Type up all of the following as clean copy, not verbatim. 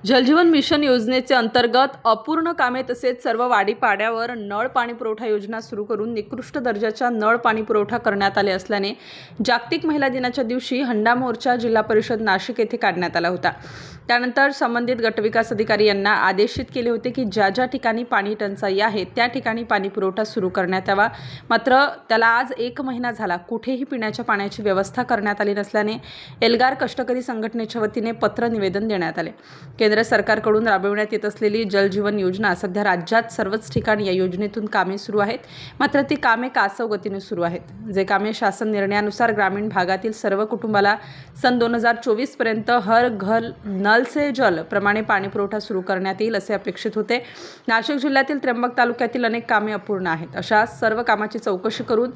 जलजीवन mission योजनेचे अंतर्गत अपूर्ण कामे तसेच सर्व वाडीपाड्यावर नळ पाणी पुरवठा योजना सुरू करून निकृष्ट दर्जाच्या नळ पाणी पुरवठा करण्यात आले असल्याने जागतिक महिला दिनाच्या दिवशी हंडा मोर्चा जिल्हा परिषद नाशिक येथे काढण्यात आला होता। त्यानंतर संबंधित गटविकास अधिकारी यांना आदेशित केले होते की ज्या ज्या ठिकाणी पाणी टंचाई आहे त्या ठिकाणी पाणी पुरवठा सुरू करण्यात यावा। मात्र त्याला आज 1 महिना झाला, कुठेही पिण्याच्या पाण्याची व्यवस्था करण्यात आली नसल्याने एल्गार कष्टकरी संघटनेच्या वतीने पत्र निवेदन देण्यात आले। केंद्र सरकारकडून राबविण्यात येत असलेली जलजीवन योजना सध्या राज्यात सर्वच ठिकाणी या योजनेतून कामे सुरू आहेत। मात्र ती कामे कासव गतीने सुरू आहेत। जे कामे शासन निर्णयानुसार ग्रामीण भागातील सर्व कुटुंबाला सन 2024 पर्यंत हर घर नल से जल प्रमाणे पाणी पुरवठा सुरू करण्यात येईल असे अपेक्षित होते। नाशिक जिल्ह्यातील त्र्यंबक तालुक्यातील अनेक कामे अपूर्ण आहेत। अशा सर्व कामाची चौकशी करून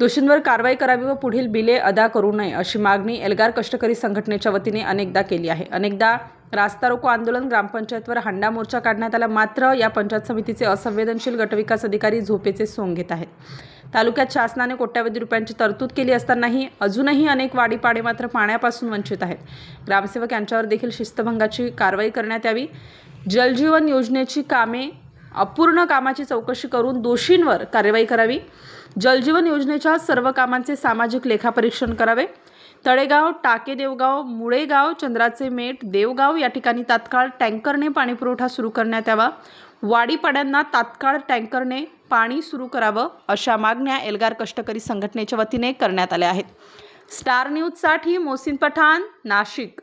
दोषींवर कारवाई करावी व पुढील बिले अदा करू नये अशी मागणी एल्गार कष्टकरी संघटनेच्या वतीने अनेकदा केली आहे। अनेकदा रास्ता रोको आंदोलन, ग्रामपंचायतवर हंडा मोर्चा काढण्यात आला, मात्र या पंचायत समितीचे असंवेदनशील गटविकास अधिकारी झोपेचे सोंग घेत आहेत। तालुक्यात शासनाने कोट्यावधी रुपयांची तरतूद केली असतानाही अजूनही अनेक वाडीपाडे मात्र पाण्यापासून वंचित आहेत। ग्रामसेवक यांच्यावर देखील शिस्तभंगाची कारवाई करण्यात यावी। जलजीवन योजनेची कामे अपूर्ण कामाची चौकशी करून दोषींवर कारवाई करावी। जलजीवन योजनेच्या सर्व कामांचे सामाजिक लेखापरीक्षण करावे। तळेगाव, टाके देवगाव, मुळेगाव, चंद्राचे मेट, देवगाव या ठिकाणी तात्काळ टँकरने पाणी पुरवठा सुरू करण्यात यावा। वाडीपाड्यांना तात्काळ टँकरने पाणी सुरू करावं अशा मागण्या एल्गार कष्टकरी संघटनेच्या वतीने करण्यात आल्या आहेत। स्टार न्यूजसाठी मोहसिन पठाण, नाशिक।